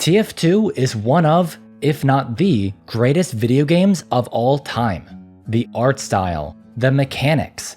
TF2 is one of, if not the, greatest video games of all time. The art style, the mechanics,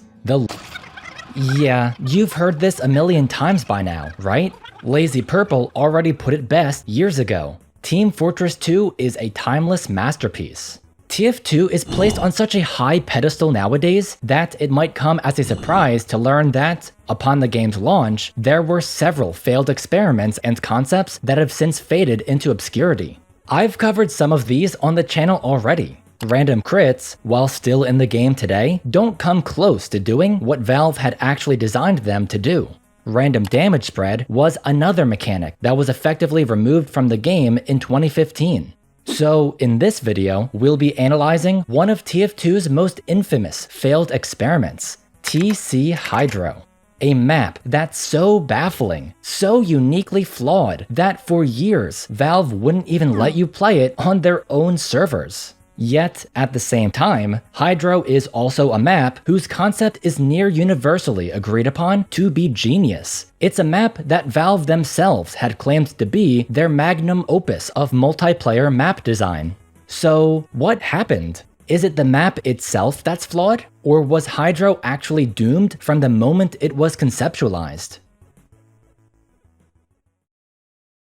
Yeah, you've heard this a million times by now, right? Lazy Purple already put it best years ago. Team Fortress 2 is a timeless masterpiece. TF2 is placed on such a high pedestal nowadays that it might come as a surprise to learn that, upon the game's launch, there were several failed experiments and concepts that have since faded into obscurity. I've covered some of these on the channel already. Random crits, while still in the game today, don't come close to doing what Valve had actually designed them to do. Random damage spread was another mechanic that was effectively removed from the game in 2015. So, in this video, we'll be analyzing one of TF2's most infamous failed experiments, TC Hydro. A map that's so baffling, so uniquely flawed, that for years, Valve wouldn't even let you play it on their own servers. Yet, at the same time, Hydro is also a map whose concept is near universally agreed upon to be genius. It's a map that Valve themselves had claimed to be their magnum opus of multiplayer map design. So, what happened? Is it the map itself that's flawed? Or was Hydro actually doomed from the moment it was conceptualized?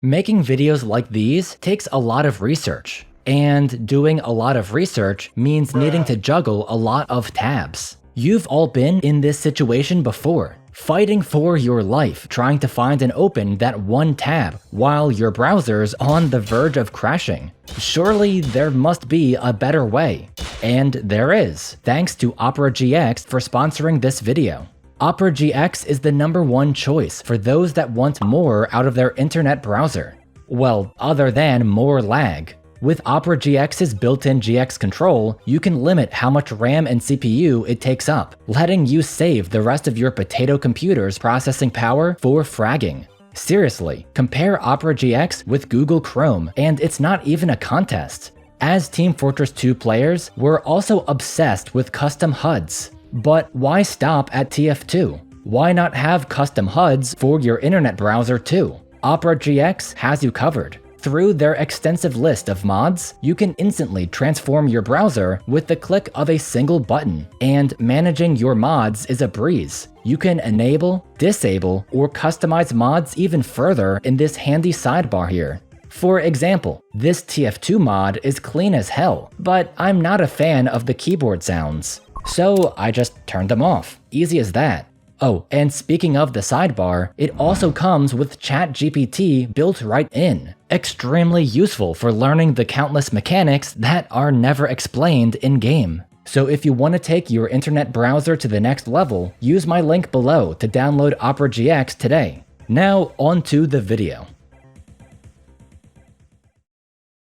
Making videos like these takes a lot of research. And doing a lot of research means needing to juggle a lot of tabs. You've all been in this situation before, fighting for your life trying to find and open that one tab while your browser's on the verge of crashing. Surely there must be a better way. And there is, thanks to Opera GX for sponsoring this video. Opera GX is the #1 choice for those that want more out of their internet browser. Well, other than more lag. With Opera GX's built-in GX control, you can limit how much RAM and CPU it takes up, letting you save the rest of your potato computer's processing power for fragging. Seriously, compare Opera GX with Google Chrome, and it's not even a contest. As Team Fortress 2 players, we're also obsessed with custom HUDs. But why stop at TF2? Why not have custom HUDs for your internet browser too? Opera GX has you covered. Through their extensive list of mods, you can instantly transform your browser with the click of a single button, and managing your mods is a breeze. You can enable, disable, or customize mods even further in this handy sidebar here. For example, this TF2 mod is clean as hell, but I'm not a fan of the keyboard sounds. So I just turned them off. Easy as that. Oh, and speaking of the sidebar, it also comes with ChatGPT built right in. Extremely useful for learning the countless mechanics that are never explained in-game. So if you want to take your internet browser to the next level, use my link below to download Opera GX today. Now onto the video.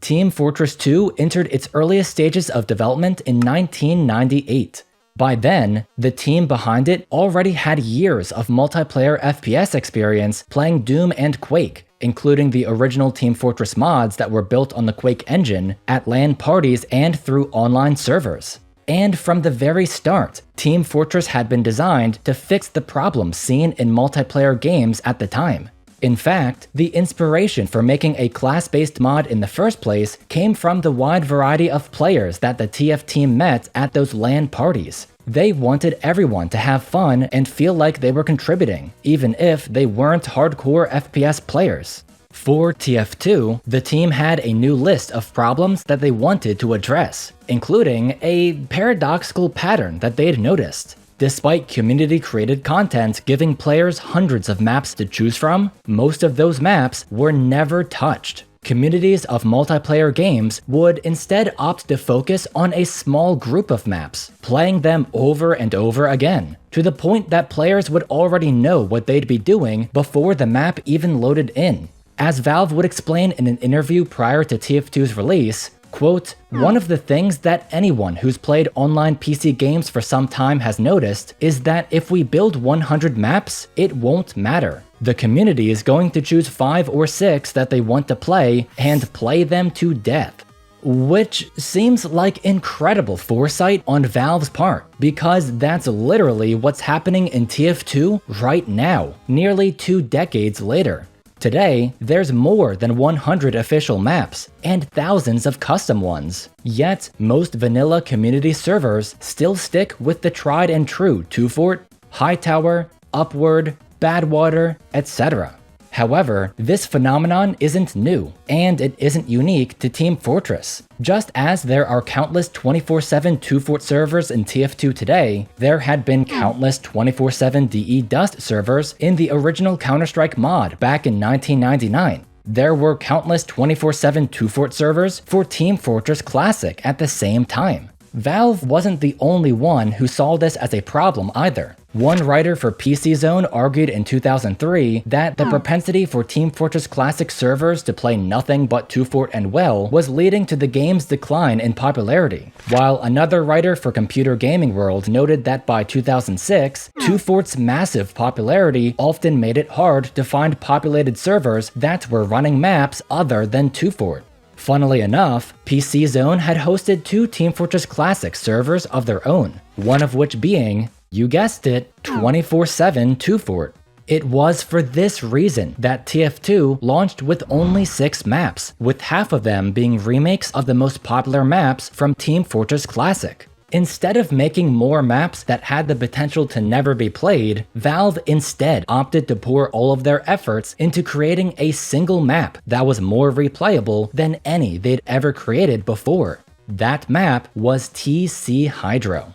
Team Fortress 2 entered its earliest stages of development in 1998. By then, the team behind it already had years of multiplayer FPS experience playing Doom and Quake, including the original Team Fortress mods that were built on the Quake engine at LAN parties and through online servers. And from the very start, Team Fortress had been designed to fix the problems seen in multiplayer games at the time. In fact, the inspiration for making a class-based mod in the first place came from the wide variety of players that the TF team met at those LAN parties. They wanted everyone to have fun and feel like they were contributing, even if they weren't hardcore FPS players. For TF2, the team had a new list of problems that they wanted to address, including a paradoxical pattern that they'd noticed. Despite community-created content giving players hundreds of maps to choose from, most of those maps were never touched. Communities of multiplayer games would instead opt to focus on a small group of maps, playing them over and over again, to the point that players would already know what they'd be doing before the map even loaded in. As Valve would explain in an interview prior to TF2's release, quote, "One of the things that anyone who's played online PC games for some time has noticed is that if we build 100 maps, it won't matter. The community is going to choose 5 or 6 that they want to play and play them to death." Which seems like incredible foresight on Valve's part, because that's literally what's happening in TF2 right now, nearly 2 decades later. Today, there's more than 100 official maps and thousands of custom ones. Yet, most vanilla community servers still stick with the tried and true 2Fort, Hightower, Upward, Badwater, etc. However, this phenomenon isn't new, and it isn't unique to Team Fortress. Just as there are countless 24/7 2Fort servers in TF2 today, there had been countless 24/7 DE Dust servers in the original Counter-Strike mod back in 1999. There were countless 24/7 2Fort servers for Team Fortress Classic at the same time. Valve wasn't the only one who saw this as a problem either. One writer for PC Zone argued in 2003 that the propensity for Team Fortress Classic servers to play nothing but 2Fort and well was leading to the game's decline in popularity, while another writer for Computer Gaming World noted that by 2006, 2Fort's massive popularity often made it hard to find populated servers that were running maps other than 2Fort. Funnily enough, PC Zone had hosted 2 Team Fortress Classic servers of their own, one of which being, you guessed it, 24/7 2Fort. It was for this reason that TF2 launched with only 6 maps, with half of them being remakes of the most popular maps from Team Fortress Classic. Instead of making more maps that had the potential to never be played, Valve instead opted to pour all of their efforts into creating a single map that was more replayable than any they'd ever created before. That map was TC Hydro.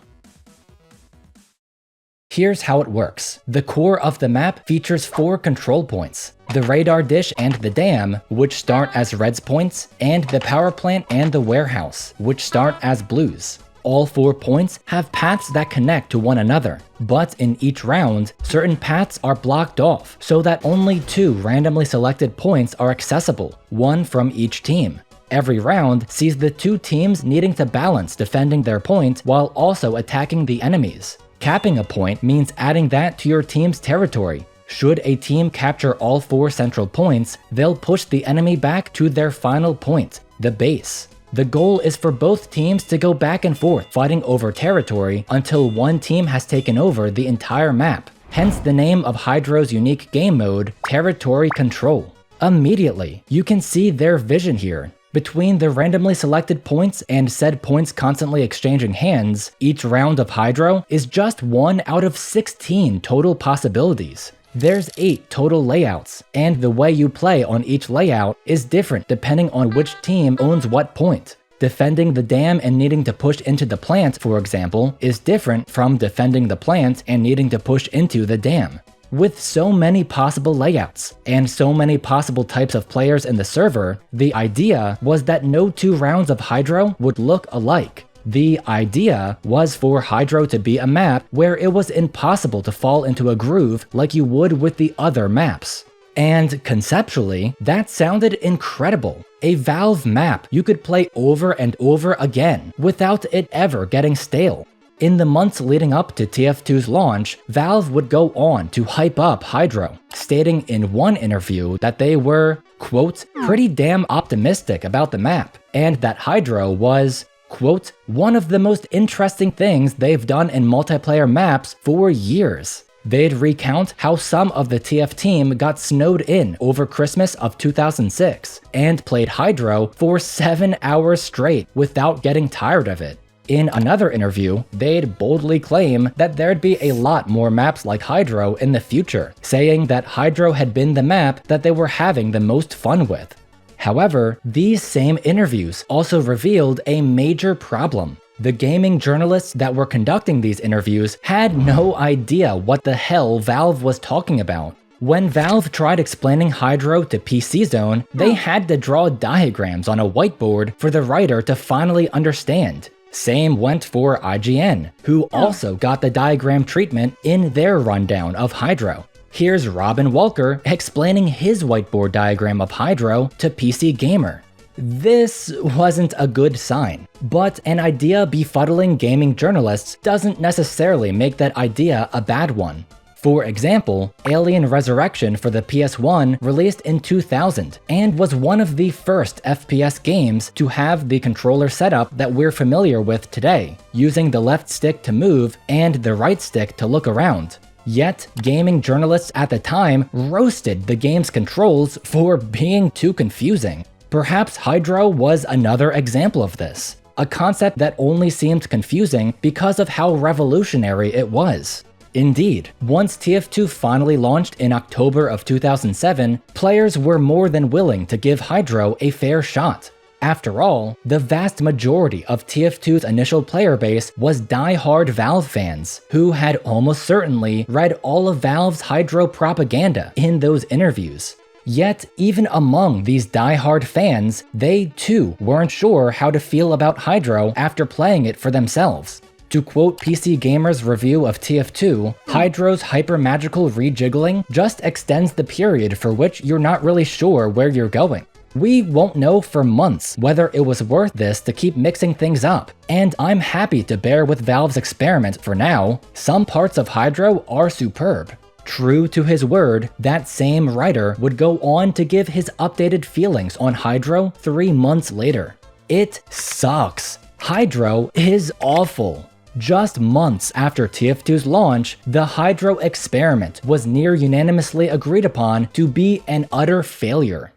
Here's how it works. The core of the map features 4 control points: the radar dish and the dam, which start as reds points, and the power plant and the warehouse, which start as blues. All 4 points have paths that connect to one another, but in each round, certain paths are blocked off so that only 2 randomly selected points are accessible, one from each team. Every round sees the 2 teams needing to balance defending their point while also attacking the enemies. Capping a point means adding that to your team's territory. Should a team capture all 4 central points, they'll push the enemy back to their final point, the base. The goal is for both teams to go back and forth fighting over territory until one team has taken over the entire map, hence the name of Hydro's unique game mode, Territory Control. Immediately, you can see their vision here. Between the randomly selected points and said points constantly exchanging hands, each round of Hydro is just 1 out of 16 total possibilities. There's 8 total layouts, and the way you play on each layout is different depending on which team owns what point. Defending the dam and needing to push into the plant, for example, is different from defending the plant and needing to push into the dam. With so many possible layouts, and so many possible types of players in the server, the idea was that no 2 rounds of Hydro would look alike. The idea was for Hydro to be a map where it was impossible to fall into a groove like you would with the other maps. And conceptually, that sounded incredible. A Valve map you could play over and over again without it ever getting stale. In the months leading up to TF2's launch, Valve would go on to hype up Hydro, stating in one interview that they were, quote, pretty damn optimistic about the map, and that Hydro was, quote, one of the most interesting things they've done in multiplayer maps for years. They'd recount how some of the TF team got snowed in over Christmas of 2006 and played Hydro for 7 hours straight without getting tired of it. In another interview, they'd boldly claim that there'd be a lot more maps like Hydro in the future, saying that Hydro had been the map that they were having the most fun with. However, these same interviews also revealed a major problem. The gaming journalists that were conducting these interviews had no idea what the hell Valve was talking about. When Valve tried explaining Hydro to PC Zone, they had to draw diagrams on a whiteboard for the writer to finally understand. Same went for IGN, who also got the diagram treatment in their rundown of Hydro. Here's Robin Walker explaining his whiteboard diagram of Hydro to PC Gamer. This wasn't a good sign, but an idea befuddling gaming journalists doesn't necessarily make that idea a bad one. For example, Alien Resurrection for the PS1 released in 2000 and was one of the first FPS games to have the controller setup that we're familiar with today, using the left stick to move and the right stick to look around. Yet, gaming journalists at the time roasted the game's controls for being too confusing. Perhaps Hydro was another example of this, a concept that only seemed confusing because of how revolutionary it was. Indeed, once TF2 finally launched in October of 2007, players were more than willing to give Hydro a fair shot. After all, the vast majority of TF2's initial player base was die-hard Valve fans, who had almost certainly read all of Valve's Hydro propaganda in those interviews. Yet, even among these die-hard fans, they too weren't sure how to feel about Hydro after playing it for themselves. To quote PC Gamer's review of TF2, Hydro's hyper-magical rejiggling just extends the period for which you're not really sure where you're going. We won't know for months whether it was worth this to keep mixing things up, and I'm happy to bear with Valve's experiment for now. Some parts of Hydro are superb. True to his word, that same writer would go on to give his updated feelings on Hydro 3 months later. It sucks. Hydro is awful. Just months after TF2's launch, the Hydro experiment was near unanimously agreed upon to be an utter failure.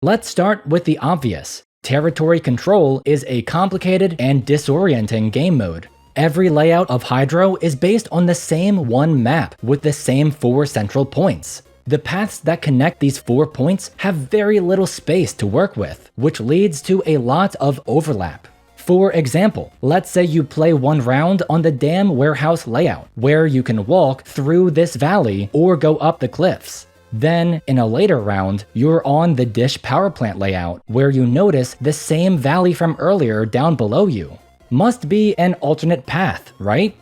Let's start with the obvious. Territory Control is a complicated and disorienting game mode. Every layout of Hydro is based on the same one map with the same 4 central points. The paths that connect these 4 points have very little space to work with, which leads to a lot of overlap. For example, let's say you play one round on the Dam Warehouse layout, where you can walk through this valley or go up the cliffs. Then, in a later round, you're on the Dish Power Plant layout, where you notice the same valley from earlier down below you. Must be an alternate path, right?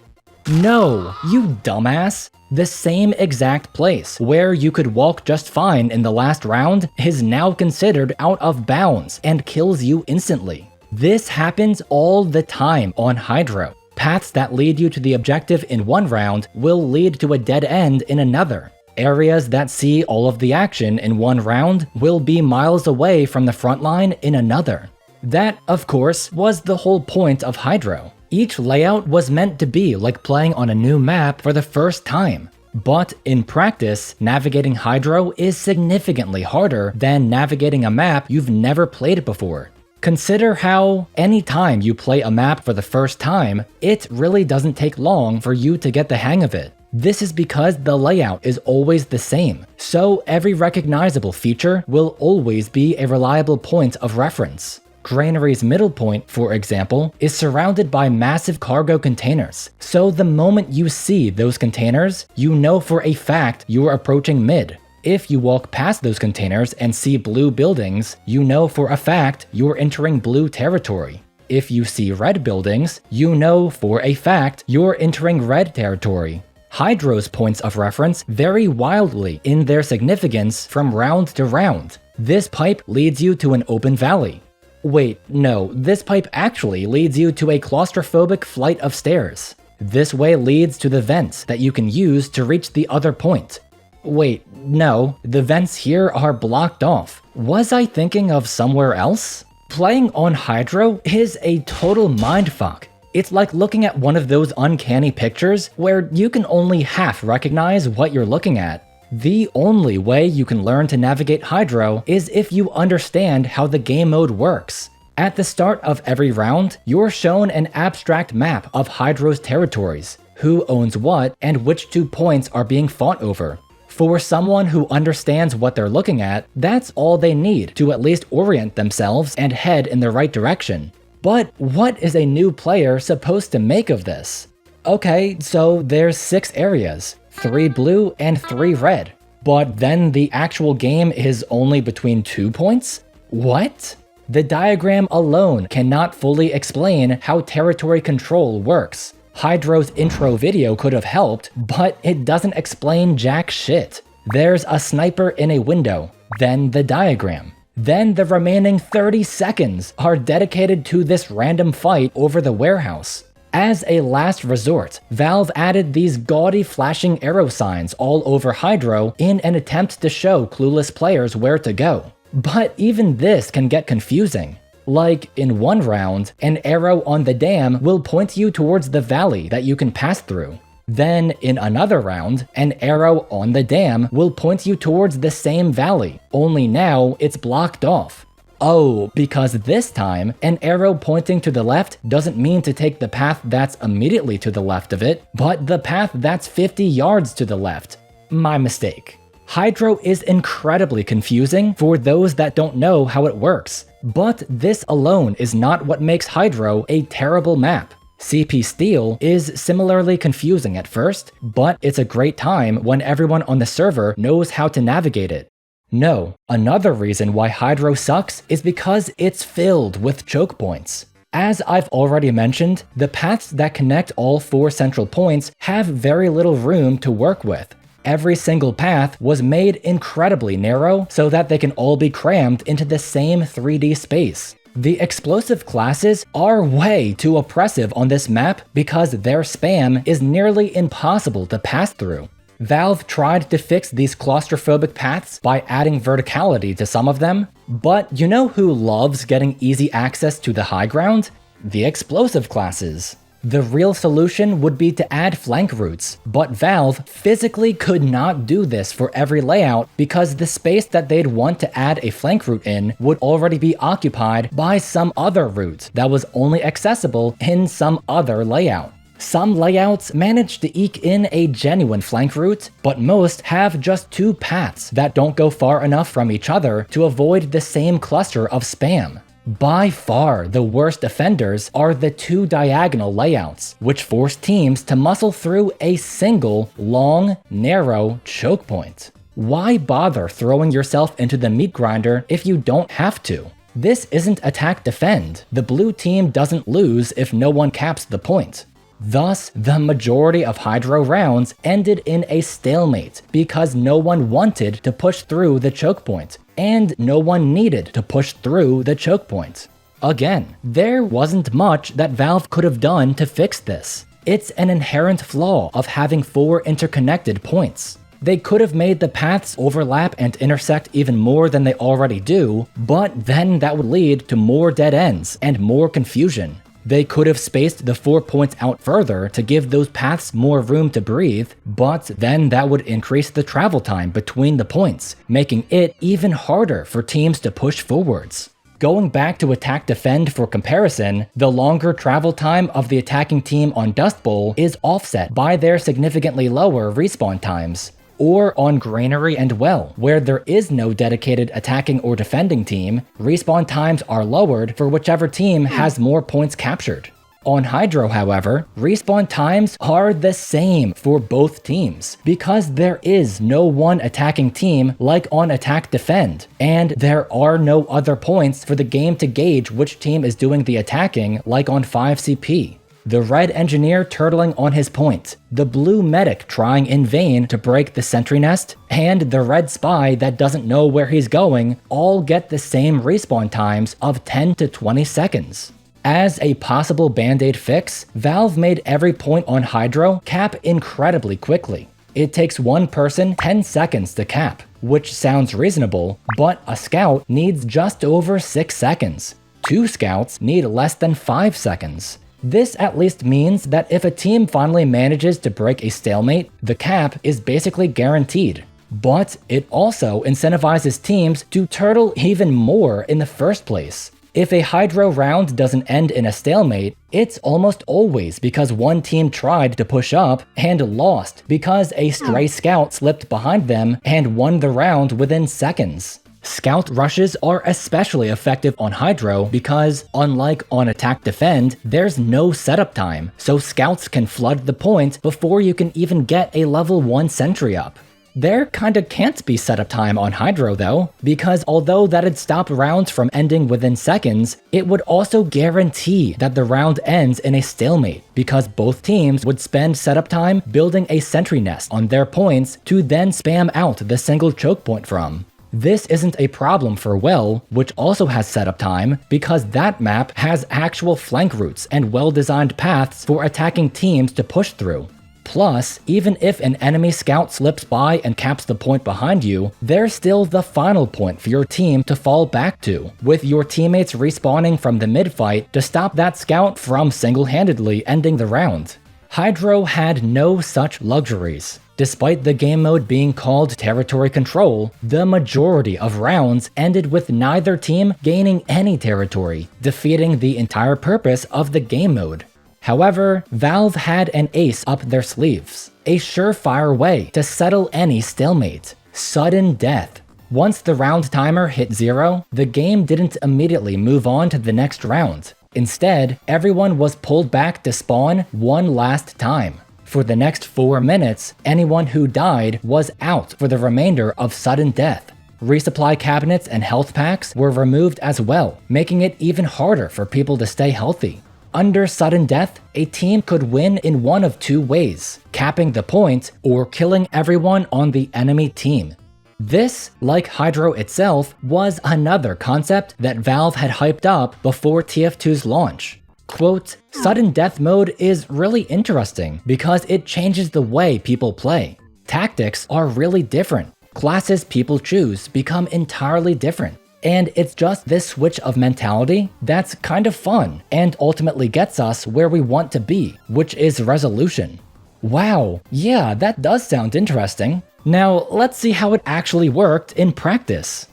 No, you dumbass! The same exact place, where you could walk just fine in the last round, is now considered out of bounds and kills you instantly. This happens all the time on Hydro. Paths that lead you to the objective in one round will lead to a dead end in another. Areas that see all of the action in one round will be miles away from the front line in another. That, of course, was the whole point of Hydro. Each layout was meant to be like playing on a new map for the first time. But in practice, navigating Hydro is significantly harder than navigating a map you've never played before. Consider how, anytime you play a map for the first time, it really doesn't take long for you to get the hang of it. This is because the layout is always the same, so every recognizable feature will always be a reliable point of reference. Granary's middle point, for example, is surrounded by massive cargo containers, so the moment you see those containers, you know for a fact you're approaching mid. If you walk past those containers and see blue buildings, you know for a fact you're entering blue territory. If you see red buildings, you know for a fact you're entering red territory. Hydro's points of reference vary wildly in their significance from round to round. This pipe leads you to an open valley. Wait, no, this pipe actually leads you to a claustrophobic flight of stairs. This way leads to the vents that you can use to reach the other point. Wait, no, the vents here are blocked off. Was I thinking of somewhere else? Playing on Hydro is a total mindfuck. It's like looking at one of those uncanny pictures where you can only half recognize what you're looking at. The only way you can learn to navigate Hydro is if you understand how the game mode works. At the start of every round, you're shown an abstract map of Hydro's territories, who owns what, and which 2 points are being fought over. For someone who understands what they're looking at, that's all they need to at least orient themselves and head in the right direction. But what is a new player supposed to make of this? Okay, so there's 6 areas, 3 blue and 3 red. But then the actual game is only between 2 points? What? The diagram alone cannot fully explain how territory control works. Hydro's intro video could have helped, but it doesn't explain jack shit. There's a sniper in a window, then the diagram. Then the remaining 30 seconds are dedicated to this random fight over the warehouse. As a last resort, Valve added these gaudy flashing arrow signs all over Hydro in an attempt to show clueless players where to go. But even this can get confusing. Like, in one round, an arrow on the dam will point you towards the valley that you can pass through. Then, in another round, an arrow on the dam will point you towards the same valley, only now it's blocked off. Oh, because this time, an arrow pointing to the left doesn't mean to take the path that's immediately to the left of it, but the path that's 50 yards to the left. My mistake. Hydro is incredibly confusing for those that don't know how it works, but this alone is not what makes Hydro a terrible map. CP Steel is similarly confusing at first, but it's a great time when everyone on the server knows how to navigate it. No, another reason why Hydro sucks is because it's filled with choke points. As I've already mentioned, the paths that connect all 4 central points have very little room to work with. Every single path was made incredibly narrow so that they can all be crammed into the same 3D space. The explosive classes are way too oppressive on this map because their spam is nearly impossible to pass through. Valve tried to fix these claustrophobic paths by adding verticality to some of them, but you know who loves getting easy access to the high ground? The explosive classes. The real solution would be to add flank routes, but Valve physically could not do this for every layout because the space that they'd want to add a flank route in would already be occupied by some other route that was only accessible in some other layout. Some layouts manage to eke in a genuine flank route, but most have just 2 paths that don't go far enough from each other to avoid the same cluster of spam. By far, the worst offenders are the 2 diagonal layouts, which force teams to muscle through a single, long, narrow choke point. Why bother throwing yourself into the meat grinder if you don't have to? This isn't attack-defend. The blue team doesn't lose if no one caps the point. Thus, the majority of Hydro rounds ended in a stalemate because no one wanted to push through the choke point, and no one needed to push through the choke point. Again, there wasn't much that Valve could have done to fix this. It's an inherent flaw of having 4 interconnected points. They could have made the paths overlap and intersect even more than they already do, but then that would lead to more dead ends and more confusion. They could have spaced the 4 points out further to give those paths more room to breathe, but then that would increase the travel time between the points, making it even harder for teams to push forwards. Going back to attack-defend for comparison, the longer travel time of the attacking team on Dust Bowl is offset by their significantly lower respawn times. Or on Granary and Well, where there is no dedicated attacking or defending team, respawn times are lowered for whichever team has more points captured. On Hydro, however, respawn times are the same for both teams, because there is no one attacking team like on attack-defend, and there are no other points for the game to gauge which team is doing the attacking like on 5CP. The red engineer turtling on his point, the blue medic trying in vain to break the sentry nest, and the red spy that doesn't know where he's going all get the same respawn times of 10 to 20 seconds. As a possible band-aid fix, Valve made every point on Hydro cap incredibly quickly. It takes one person 10 seconds to cap, which sounds reasonable, but a scout needs just over 6 seconds. 2 scouts need less than 5 seconds. This at least means that if a team finally manages to break a stalemate, the cap is basically guaranteed. But it also incentivizes teams to turtle even more in the first place. If a Hydro round doesn't end in a stalemate, it's almost always because one team tried to push up and lost because a stray scout slipped behind them and won the round within seconds. Scout rushes are especially effective on Hydro because, unlike on attack-defend, there's no setup time, so scouts can flood the point before you can even get a level 1 sentry up. There kinda can't be setup time on Hydro though, because although that'd stop rounds from ending within seconds, it would also guarantee that the round ends in a stalemate, because both teams would spend setup time building a sentry nest on their points to then spam out the single choke point from. This isn't a problem for Well, which also has setup time, because that map has actual flank routes and well-designed paths for attacking teams to push through. Plus, even if an enemy scout slips by and caps the point behind you, there's still the final point for your team to fall back to, with your teammates respawning from the mid-fight to stop that scout from single-handedly ending the round. Hydro had no such luxuries. Despite the game mode being called Territory Control, the majority of rounds ended with neither team gaining any territory, defeating the entire purpose of the game mode. However, Valve had an ace up their sleeves, a surefire way to settle any stalemate: sudden death. Once the round timer hit 0, the game didn't immediately move on to the next round. Instead, everyone was pulled back to spawn one last time. For the next 4 minutes, anyone who died was out for the remainder of sudden death. Resupply cabinets and health packs were removed as well, making it even harder for people to stay healthy. Under sudden death, a team could win in one of two ways: capping the point or killing everyone on the enemy team. This, like Hydro itself, was another concept that Valve had hyped up before TF2's launch. Quote, "Sudden death mode is really interesting because it changes the way people play. Tactics are really different. Classes people choose become entirely different. And it's just this switch of mentality that's kind of fun and ultimately gets us where we want to be, which is resolution." Wow, yeah, that does sound interesting. Now, let's see how it actually worked in practice.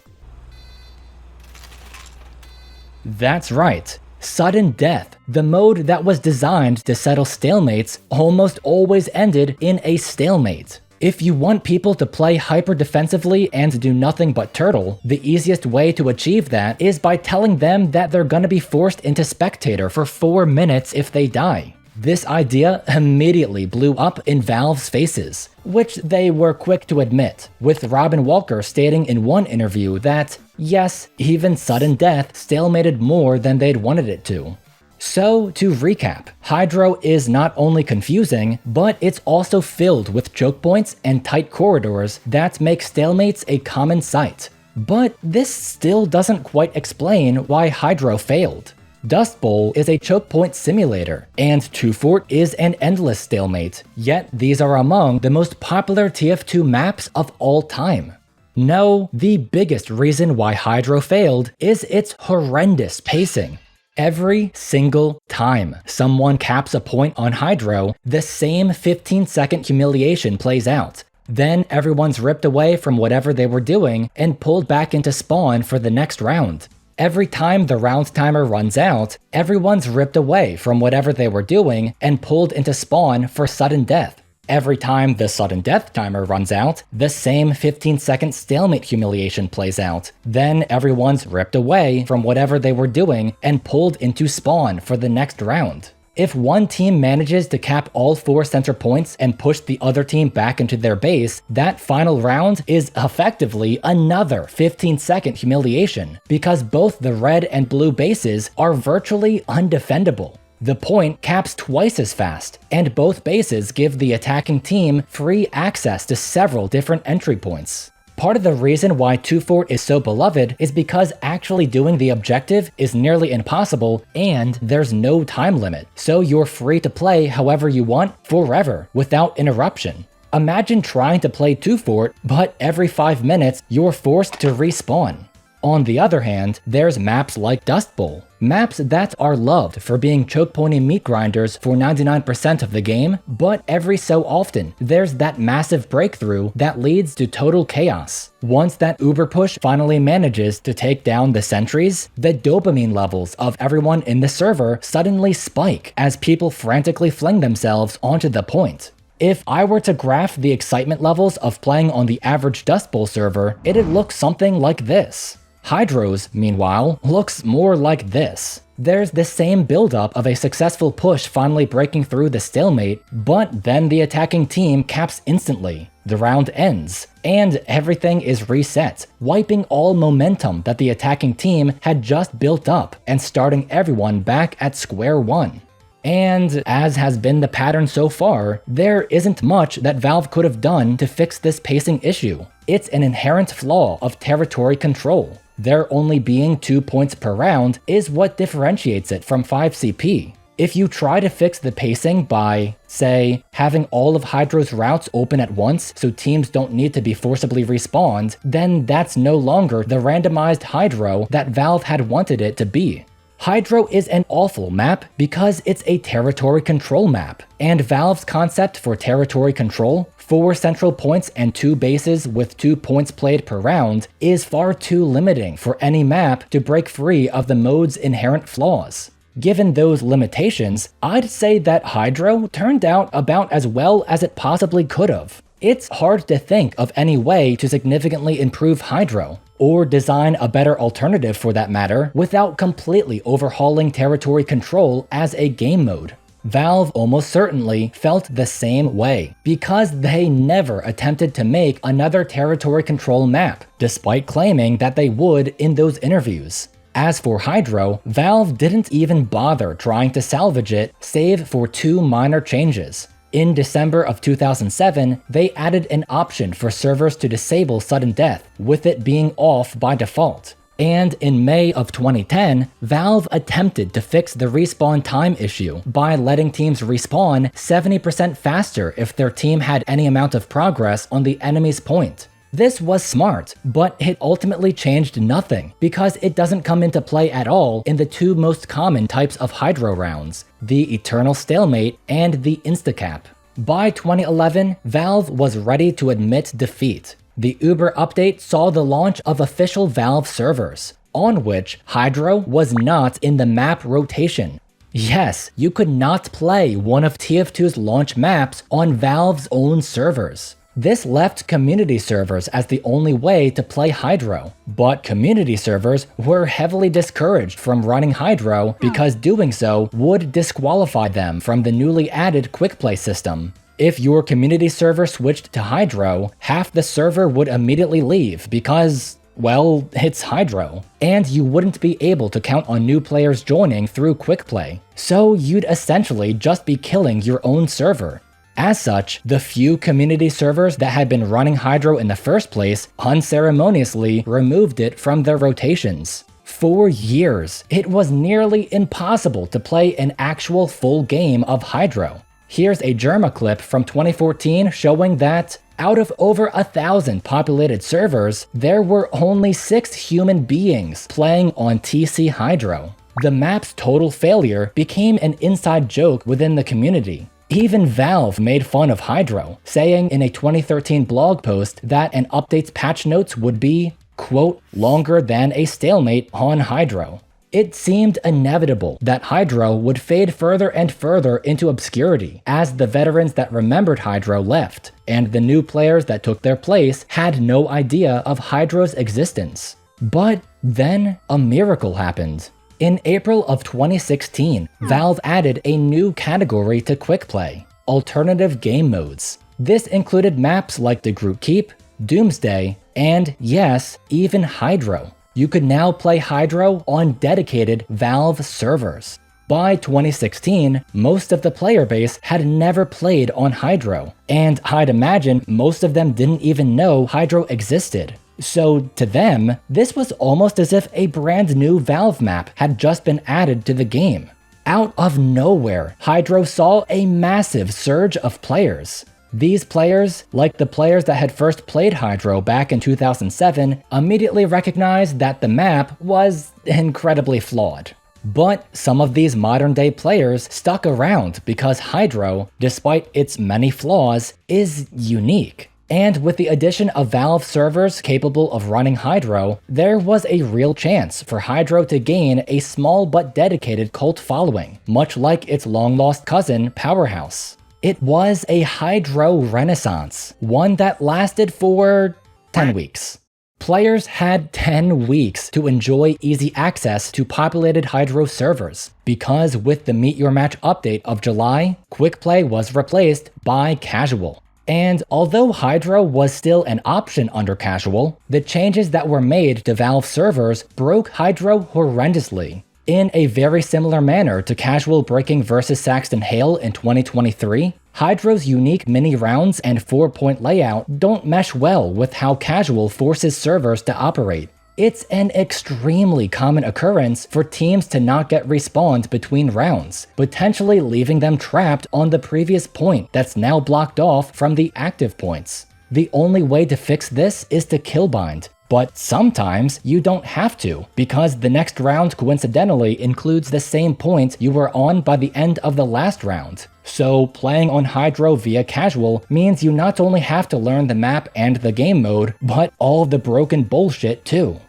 That's right. Sudden death, the mode that was designed to settle stalemates, almost always ended in a stalemate. If you want people to play hyper-defensively and do nothing but turtle, the easiest way to achieve that is by telling them that they're gonna be forced into spectator for 4 minutes if they die. This idea immediately blew up in Valve's faces, which they were quick to admit, with Robin Walker stating in one interview that, yes, even sudden death stalemated more than they'd wanted it to. So, to recap, Hydro is not only confusing, but it's also filled with choke points and tight corridors that make stalemates a common sight. But this still doesn't quite explain why Hydro failed. Dust Bowl is a choke point simulator, and Two Fort is an endless stalemate, yet these are among the most popular TF2 maps of all time. No, the biggest reason why Hydro failed is its horrendous pacing. Every single time someone caps a point on Hydro, the same 15-second humiliation plays out. Then everyone's ripped away from whatever they were doing and pulled back into spawn for the next round. Every time the round timer runs out, everyone's ripped away from whatever they were doing and pulled into spawn for sudden death. Every time the sudden death timer runs out, the same 15-second stalemate humiliation plays out. Then everyone's ripped away from whatever they were doing and pulled into spawn for the next round. If one team manages to cap all 4 center points and push the other team back into their base, that final round is effectively another 15-second humiliation, because both the red and blue bases are virtually undefendable. The point caps twice as fast, and both bases give the attacking team free access to several different entry points. Part of the reason why Two Fort is so beloved is because actually doing the objective is nearly impossible and there's no time limit, so you're free to play however you want forever without interruption. Imagine trying to play Two Fort, but every 5 minutes you're forced to respawn. On the other hand, there's maps like Dust Bowl, maps that are loved for being choke pointy meat grinders for 99% of the game, but every so often, there's that massive breakthrough that leads to total chaos. Once that uber push finally manages to take down the sentries, the dopamine levels of everyone in the server suddenly spike as people frantically fling themselves onto the point. If I were to graph the excitement levels of playing on the average Dust Bowl server, it'd look something like this. Hydro's, meanwhile, looks more like this. There's the same buildup of a successful push finally breaking through the stalemate, but then the attacking team caps instantly. The round ends, and everything is reset, wiping all momentum that the attacking team had just built up and starting everyone back at square one. And as has been the pattern so far, there isn't much that Valve could have done to fix this pacing issue. It's an inherent flaw of territory control. There only being 2 points per round is what differentiates it from 5CP. If you try to fix the pacing by, say, having all of Hydro's routes open at once so teams don't need to be forcibly respawned, then that's no longer the randomized Hydro that Valve had wanted it to be. Hydro is an awful map because it's a territory control map, and Valve's concept for territory control, 4 central points and 2 bases with 2 points played per round, is far too limiting for any map to break free of the mode's inherent flaws. Given those limitations, I'd say that Hydro turned out about as well as it possibly could have. It's hard to think of any way to significantly improve Hydro, or design a better alternative for that matter, without completely overhauling territory control as a game mode. Valve almost certainly felt the same way, because they never attempted to make another territory control map, despite claiming that they would in those interviews. As for Hydro, Valve didn't even bother trying to salvage it, save for 2 minor changes. In December of 2007, they added an option for servers to disable sudden death, with it being off by default. And in May of 2010, Valve attempted to fix the respawn time issue by letting teams respawn 70% faster if their team had any amount of progress on the enemy's point. This was smart, but it ultimately changed nothing because it doesn't come into play at all in the 2 most common types of Hydro rounds, the Eternal Stalemate and the Instacap. By 2011, Valve was ready to admit defeat. The Uber update saw the launch of official Valve servers, on which Hydro was not in the map rotation. Yes, you could not play one of TF2's launch maps on Valve's own servers. This left community servers as the only way to play Hydro, but community servers were heavily discouraged from running Hydro because doing so would disqualify them from the newly added Quick Play system. If your community server switched to Hydro, half the server would immediately leave because, well, it's Hydro, and you wouldn't be able to count on new players joining through Quick Play, so you'd essentially just be killing your own server. As such, the few community servers that had been running Hydro in the first place unceremoniously removed it from their rotations. For years, it was nearly impossible to play an actual full game of Hydro. Here's a Jerma clip from 2014 showing that, out of over 1,000 populated servers, there were only 6 human beings playing on TC Hydro. The map's total failure became an inside joke within the community. Even Valve made fun of Hydro, saying in a 2013 blog post that an update's patch notes would be, quote, longer than a stalemate on Hydro. It seemed inevitable that Hydro would fade further and further into obscurity as the veterans that remembered Hydro left, and the new players that took their place had no idea of Hydro's existence. But then a miracle happened. In April of 2016, Valve added a new category to Quick Play: alternative game modes. This included maps like the Groot Keep, Doomsday, and yes, even Hydro. You could now play Hydro on dedicated Valve servers. By 2016, most of the player base had never played on Hydro, and I'd imagine most of them didn't even know Hydro existed. So to them, this was almost as if a brand new Valve map had just been added to the game. Out of nowhere, Hydro saw a massive surge of players. These players, like the players that had first played Hydro back in 2007, immediately recognized that the map was incredibly flawed. But some of these modern-day players stuck around because Hydro, despite its many flaws, is unique. And with the addition of Valve servers capable of running Hydro, there was a real chance for Hydro to gain a small but dedicated cult following, much like its long-lost cousin, Powerhouse. It was a Hydro renaissance, one that lasted for 10 weeks. Players had 10 weeks to enjoy easy access to populated Hydro servers, because with the Meet Your Match update of July, Quick Play was replaced by Casual. And although Hydro was still an option under Casual, the changes that were made to Valve servers broke Hydro horrendously. In a very similar manner to Casual breaking versus Saxton Hale in 2023, Hydro's unique mini rounds and 4-point layout don't mesh well with how Casual forces servers to operate. It's an extremely common occurrence for teams to not get respawned between rounds, potentially leaving them trapped on the previous point that's now blocked off from the active points. The only way to fix this is to killbind, But sometimes you don't have to, because the next round coincidentally includes the same points you were on by the end of the last round. So playing on Hydro via casual means you not only have to learn the map and the game mode, but all of the broken bullshit too.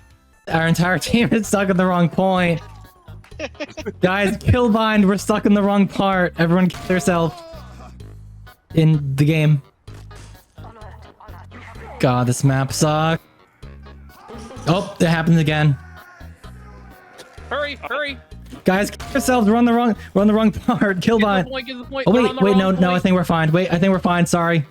Our entire team is stuck at the wrong point. Guys, Killbind, we're stuck in the wrong part. Everyone kill yourself in the game. God, this map sucks. Oh, it happened again. Hurry, hurry. Guys, kill yourselves. We're on the wrong part. Killbind. Oh wait, no, I think we're fine. Wait, I think we're fine. Sorry.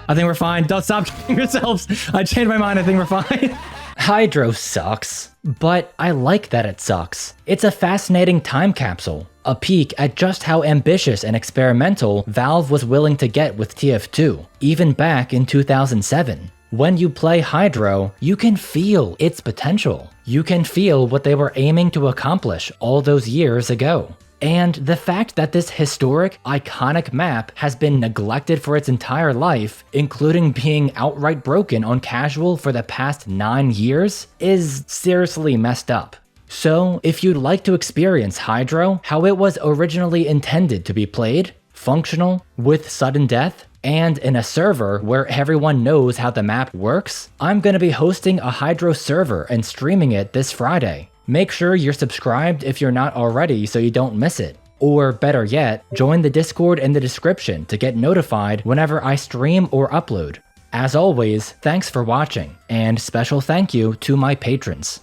I think we're fine. Don't stop killing yourselves. I changed my mind. I think we're fine. Hydro sucks, but I like that it sucks. It's a fascinating time capsule, a peek at just how ambitious and experimental Valve was willing to get with TF2, even back in 2007. When you play Hydro, you can feel its potential. You can feel what they were aiming to accomplish all those years ago. And the fact that this historic, iconic map has been neglected for its entire life, including being outright broken on casual for the past 9 years, is seriously messed up. So, if you'd like to experience Hydro how it was originally intended to be played, functional, with sudden death, and in a server where everyone knows how the map works, I'm gonna be hosting a Hydro server and streaming it this Friday. Make sure you're subscribed if you're not already so you don't miss it. Or better yet, join the Discord in the description to get notified whenever I stream or upload. As always, thanks for watching, and special thank you to my patrons.